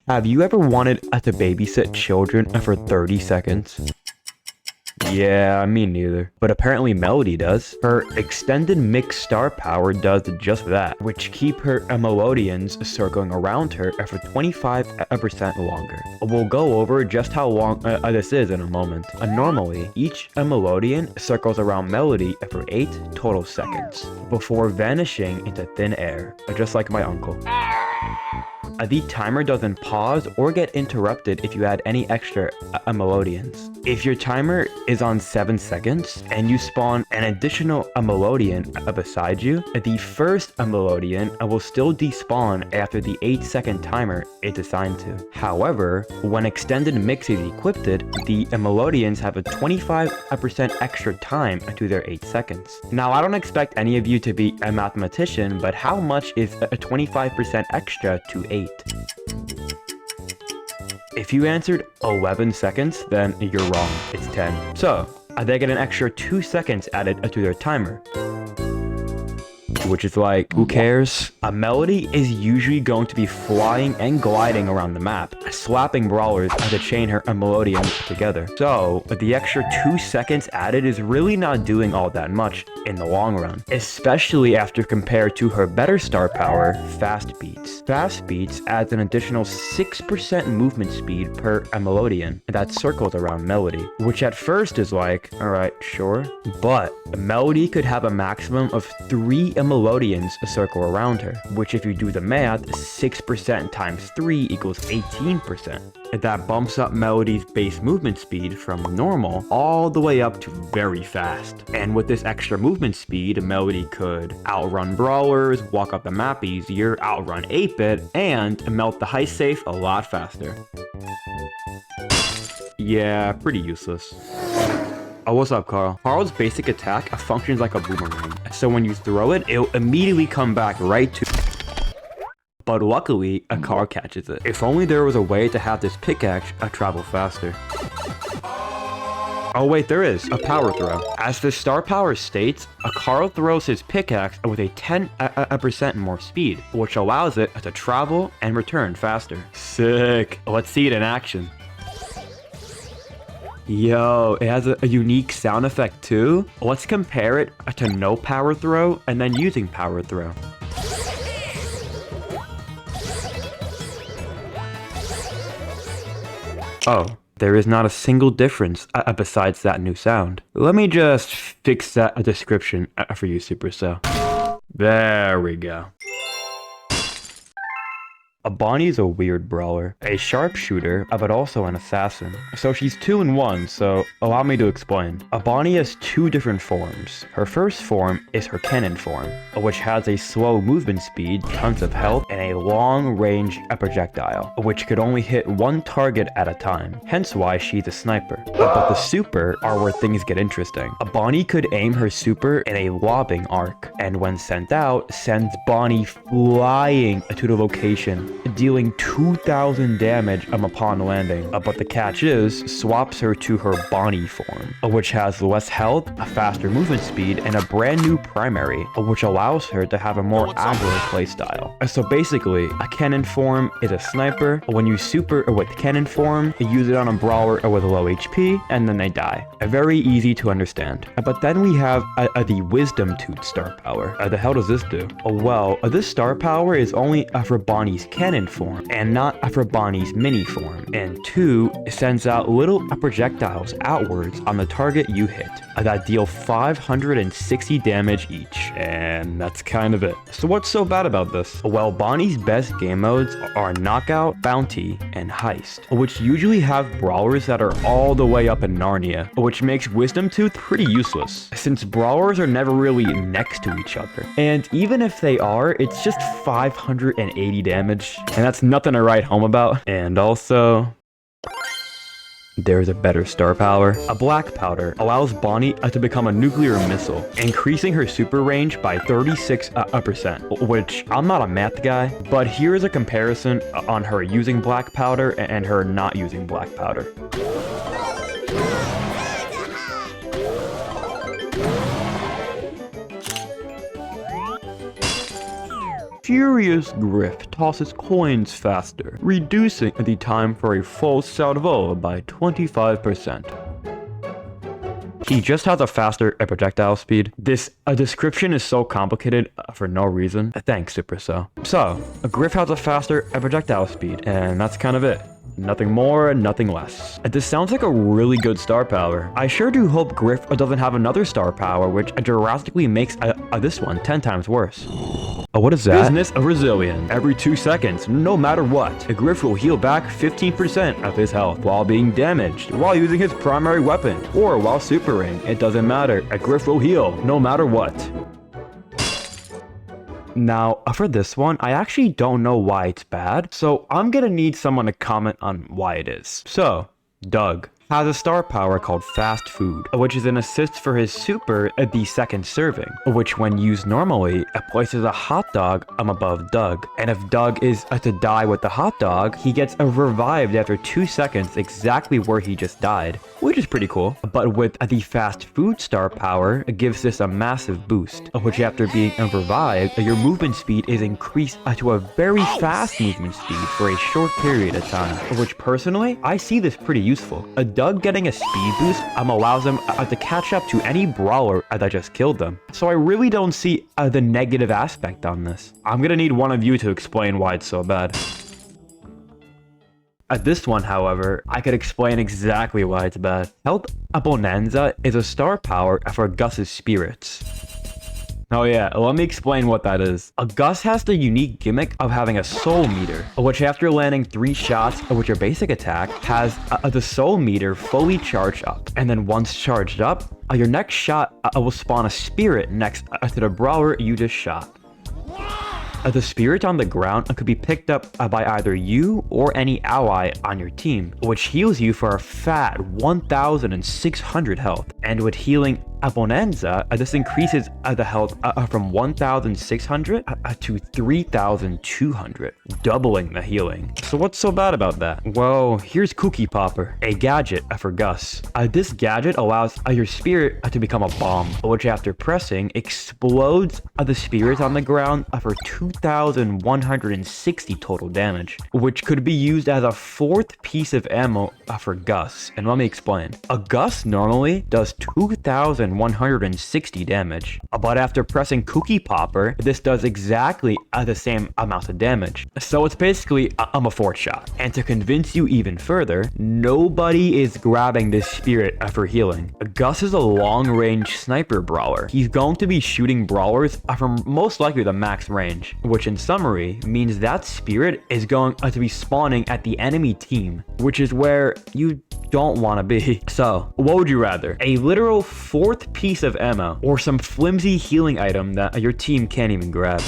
Have you ever wanted to babysit children for 30 seconds? Yeah, me neither. But apparently Melodie does. Her extended mixed star power does just that, which keep her Melodians circling around her for 25% longer. We'll go over just how long this is in a moment. Normally, each Melodian circles around Melodie for 8 total seconds, before vanishing into thin air, just like my uncle. The timer doesn't pause or get interrupted if you add any extra Melodians. If your timer is on 7 seconds and you spawn an additional Melodian beside you, the first Melodian will still despawn after the 8-second timer is assigned to. However, when extended mix is equipped, the Melodians have a 25% extra time to their 8 seconds. Now, I don't expect any of you to be a mathematician, but how much is a 25% extra to 8? If you answered 11 seconds, then you're wrong. It's 10. So, they get an extra 2 seconds added to their timer. Which is like, who cares? A Melodie is usually going to be flying and gliding around the map, slapping brawlers to chain her Melodian together. So, the extra 2 seconds added is really not doing all that much in the long run, especially after compared to her better star power, Fast Beats. Fast Beats adds an additional 6% movement speed per Melodian that circles around Melodie, which at first is like, alright, sure, but Melodie could have a maximum of 3 Melodians circle around her, which if you do the math, 6% times 3 equals 18%. That bumps up Melodie's base movement speed from normal all the way up to very fast. And with this extra movement speed, Melodie could outrun brawlers, walk up the map easier, outrun 8-bit, and melt the heist safe a lot faster. Yeah, pretty useless. Oh, what's up, Carl? Carl's basic attack functions like a boomerang, so when you throw it, it'll immediately come back right to... But luckily, a car catches it. If only there was a way to have this pickaxe travel faster. Oh wait, there is. A power throw. As the star power states, Carl throws his pickaxe with a 10% more speed, which allows it to travel and return faster. Sick. Let's see it in action. Yo, it has a unique sound effect too. Let's compare it to no power throw and then using power throw. Oh, there is not a single difference besides that new sound. Let me just fix that description for you, Supercell. There we go. Bonnie's a weird brawler, a sharpshooter, but also an assassin. So she's 2 in 1, so allow me to explain. Bonnie has 2 different forms. Her first form is her cannon form, which has a slow movement speed, tons of health, and a long-range projectile, which could only hit 1 target at a time, hence why she's a sniper. But the super are where things get interesting. Bonnie could aim her super in a lobbing arc, and when sent out, sends Bonnie flying to the location, dealing 2,000 damage upon landing. But the catch is, swaps her to her Bonnie form, which has less health, a faster movement speed, and a brand new primary, which allows her to have a more aggro playstyle. So basically, a cannon form is a sniper. When you super with cannon form, you use it on a brawler with low HP, and then they die. Very easy to understand. But then we have the Wisdom Tooth star power. The hell does this do? Well, this star power is only for Bonnie's cannon form and not for Bonnie's mini form, and 2 sends out little projectiles outwards on the target you hit that deal 560 damage each, and that's kind of it. So what's so bad about this? Well, Bonnie's best game modes are Knockout, Bounty, and Heist, which usually have brawlers that are all the way up in Narnia, which makes Wisdom Tooth pretty useless, since brawlers are never really next to each other. And even if they are, it's just 580 damage, and that's nothing to write home about. And also, there's a better star power. A black powder allows Bonnie to become a nuclear missile, increasing her super range by 36%, which I'm not a math guy, but here is a comparison on her using black powder and her not using black powder. furious Griff tosses coins faster, reducing the time for a full salvo by 25%. He just has a faster projectile speed. This description is so complicated for no reason. Thanks, Supercell. So, Griff has a faster projectile speed, and that's kind of it. Nothing more, nothing less. This sounds like a really good star power. I sure do hope Griff doesn't have another star power, which drastically makes this one 10 times worse. What is that? Business of Resilient. Every 2 seconds, no matter what, Griff will heal back 15% of his health while being damaged, while using his primary weapon, or while supering. It doesn't matter. Griff will heal, no matter what. Now, for this one, I actually don't know why it's bad, so I'm gonna need someone to comment on why it is. So, Doug has a star power called Fast Food, which is an assist for his super at the second serving, which when used normally, places a hot dog above Doug. And if Doug is to die with the hot dog, he gets revived after 2 seconds exactly where he just died, which is pretty cool. But with the Fast Food star power, it gives this a massive boost, which after being revived, your movement speed is increased to a very fast movement speed for a short period of time, which personally, I see this pretty useful. Doug getting a speed boost allows him to catch up to any brawler that just killed them. So I really don't see the negative aspect on this. I'm gonna need one of you to explain why it's so bad. This one, however, I could explain exactly why it's bad. Health Bonanza is a star power for Gus's spirits. Oh yeah, let me explain what that is. Gus has the unique gimmick of having a soul meter, which after landing 3 shots with your basic attack, has the soul meter fully charged up. And then once charged up, your next shot will spawn a spirit next to the brawler you just shot. The spirit on the ground could be picked up by either you or any ally on your team, which heals you for a fat 1,600 health. And with healing Bonanza, this increases the health from 1,600 to 3,200, doubling the healing. So what's so bad about that? Well, here's Cookie Popper, a gadget for Gus. This gadget allows your spirit to become a bomb, which after pressing explodes the spirit on the ground for 2,160 total damage, which could be used as a 4th piece of ammo for Gus. And let me explain. A Gus normally does 2,160 damage, but after pressing Cookie Popper, this does exactly the same amount of damage. So it's basically a 4th shot. And to convince you even further, nobody is grabbing this spirit for healing. Gus is a long-range sniper brawler. He's going to be shooting brawlers from most likely the max range, which in summary means that spirit is going to be spawning at the enemy team, which is where you don't want to be. So, what would you rather? A literal 4th piece of ammo or some flimsy healing item that your team can't even grab?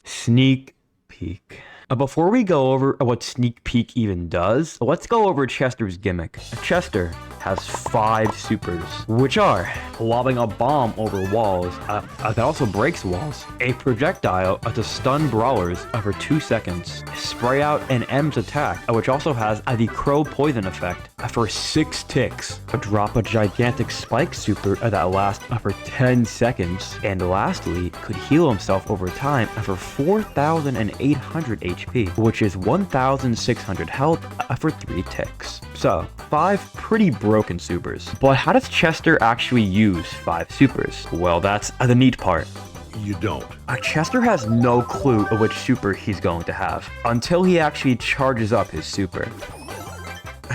Sneak peek. Before we go over what Sneak Peek even does, let's go over Chester's gimmick. Chester has 5 supers, which are lobbing a bomb over walls that also breaks walls, a projectile to stun brawlers for 2 seconds, spray out an M's attack, which also has the crow poison effect for 6 ticks, drop a gigantic spike super that lasts for 10 seconds, and lastly, could heal himself over time for 4,800 HP, which is 1,600 health for 3 ticks. So, 5 pretty broken supers. But how does Chester actually use 5 supers? Well, that's the neat part. You don't. Chester has no clue of which super he's going to have until he actually charges up his super.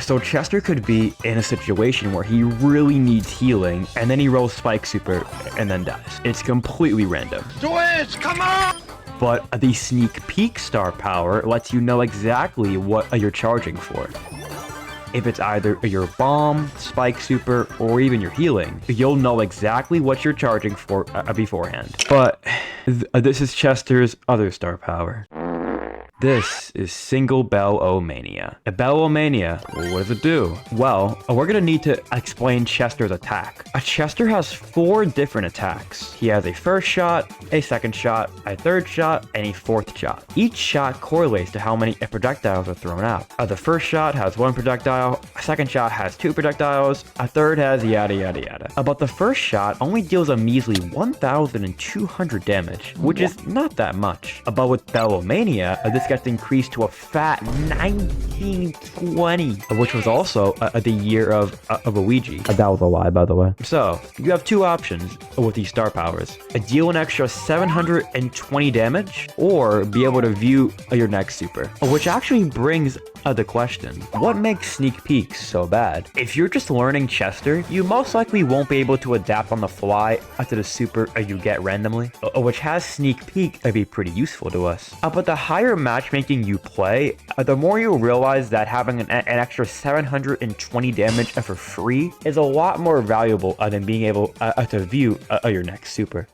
So Chester could be in a situation where he really needs healing, and then he rolls Spike Super and then dies. It's completely random. Twitch, come on! But the Sneak Peek star power lets you know exactly what you're charging for. If it's either your bomb, Spike Super, or even your healing, you'll know exactly what you're charging for beforehand. But this is Chester's other star power. This is Single Bell-O-Mania. A Bell-O-Mania, what does it do? Well, we're gonna need to explain Chester's attack. Chester has 4 different attacks. He has a first shot, a second shot, a third shot, and a fourth shot. Each shot correlates to how many projectiles are thrown out. The first shot has 1 projectile, a second shot has 2 projectiles, a third has yada yada yada. But the first shot only deals a measly 1,200 damage, which is not that much. But with Bell-O-Mania, this gets increased to a fat 1920, which was also the year of Luigi. That was a lie, by the way. So, you have 2 options with these star powers. Deal an extra 720 damage, or be able to view your next super. Which actually brings the question, what makes sneak peeks so bad? If you're just learning Chester, you most likely won't be able to adapt on the fly to the super you get randomly, which has sneak peek be pretty useful to us. But the higher matchmaking you play, the more you'll realize that having an extra 720 damage for free is a lot more valuable than being able to view your next super.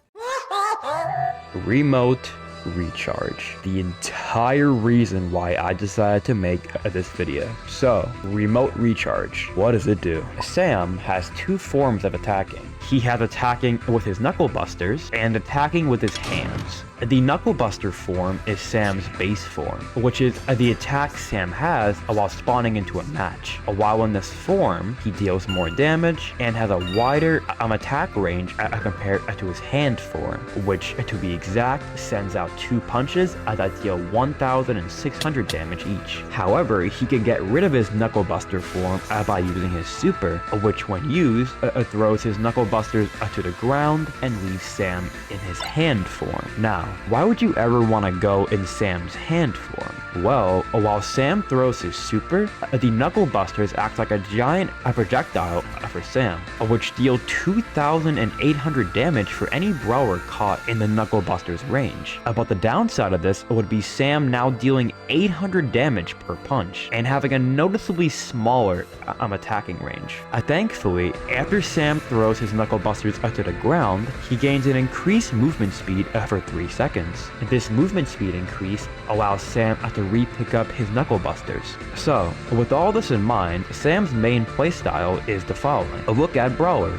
Remote recharge. The entire reason why I decided to make this video. So, remote recharge. What does it do? Sam has 2 forms of attacking. He has attacking with his knuckle busters and attacking with his hands. The knuckle buster form is Sam's base form, which is the attack Sam has while spawning into a match. While in this form, he deals more damage and has a wider attack range compared to his hand form, which, to be exact, sends out 2 punches that deal 1,600 damage each. However, he can get rid of his knuckle buster form by using his super, which when used, throws his knuckle busters to the ground and leaves Sam in his hand form. Now, why would you ever want to go in Sam's hand form? Well, while Sam throws his super, the knuckle busters act like a giant projectile for Sam, which deal 2,800 damage for any brawler caught in the knuckle busters range. But the downside of this would be Sam now dealing 800 damage per punch and having a noticeably smaller attacking range. Thankfully, after Sam throws his knuckle busters to the ground, he gains an increased movement speed for 3 seconds. This movement speed increase allows Sam to re-pick up his knuckle busters. So, with all this in mind, Sam's main playstyle is the following. Look at Brawler.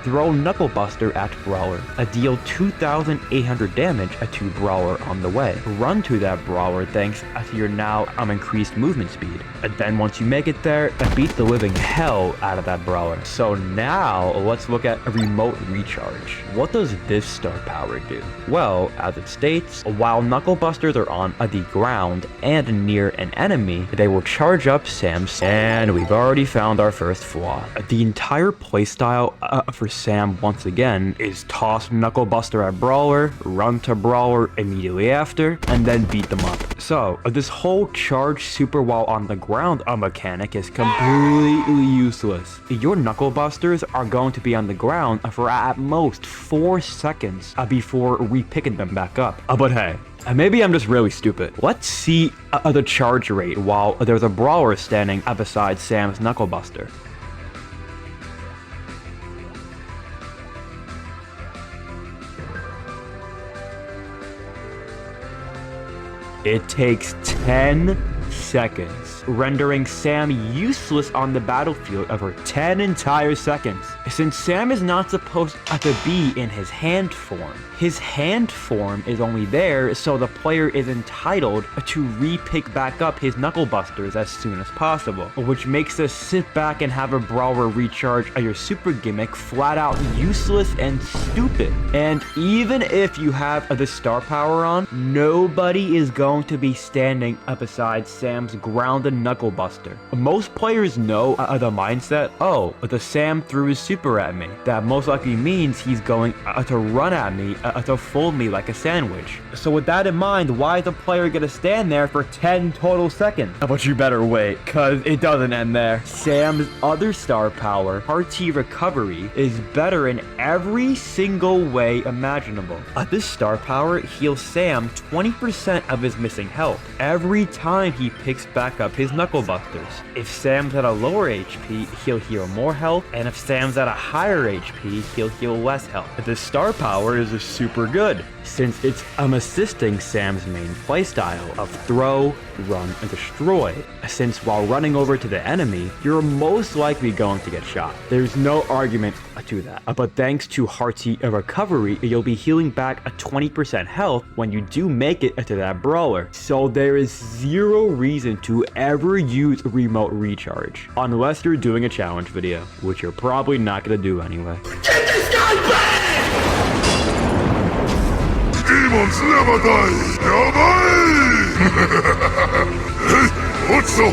Throw knuckle buster at Brawler. Deal 2,800 damage to Brawler on the way. Run to that Brawler thanks to your now increased movement speed. Then once you make it there, beat the living hell out of that Brawler. So now, let's look at a remote recharge. What does this star power do? Well, as it states, while knuckle busters are on the ground and near an enemy, they will charge up Sam's. And we've already found our first flaw. The entire playstyle for Sam once again is toss knuckle buster at Brawler, run to Brawler immediately after, and then beat them up. So this whole charge super while on the ground mechanic is completely useless. Your knuckle busters are going to be on the ground for at most 4 seconds before re-picking them back up. But hey, maybe I'm just really stupid. Let's see the charge rate while there's a Brawler standing beside Sam's knuckle buster. It takes 10 seconds, rendering Sam useless on the battlefield for 10 entire seconds. Since Sam is not supposed to be in his hand form is only there so the player is entitled to re-pick back up his knuckle busters as soon as possible, which makes us sit back and have a Brawler recharge your super gimmick flat out useless and stupid. And even if you have the star power on, nobody is going to be standing beside Sam's grounded knuckle buster. Most players know the mindset, oh, the Sam threw his super at me. That most likely means he's going to run at me to fold me like a sandwich. So with that in mind, why is the player gonna stand there for 10 total seconds? But you better wait, cause it doesn't end there. Sam's other star power, RT Recovery, is better in every single way imaginable. This star power heals Sam 20% of his missing health every time he picks picks back up his Knuckle Busters. If Sam's at a lower HP, he'll heal more health, and if Sam's at a higher HP, he'll heal less health. The star power is super good, since it's assisting Sam's main playstyle of throw, run, and destroy, since while running over to the enemy, you're most likely going to get shot. There's no argument to that. But thanks to Hearty Recovery, you'll be healing back a 20% health when you do make it to that brawler. So there is zero reason to ever use remote recharge, unless you're doing a challenge video, which you're probably not gonna do anyway. Get this guy back! Demons never die! What's the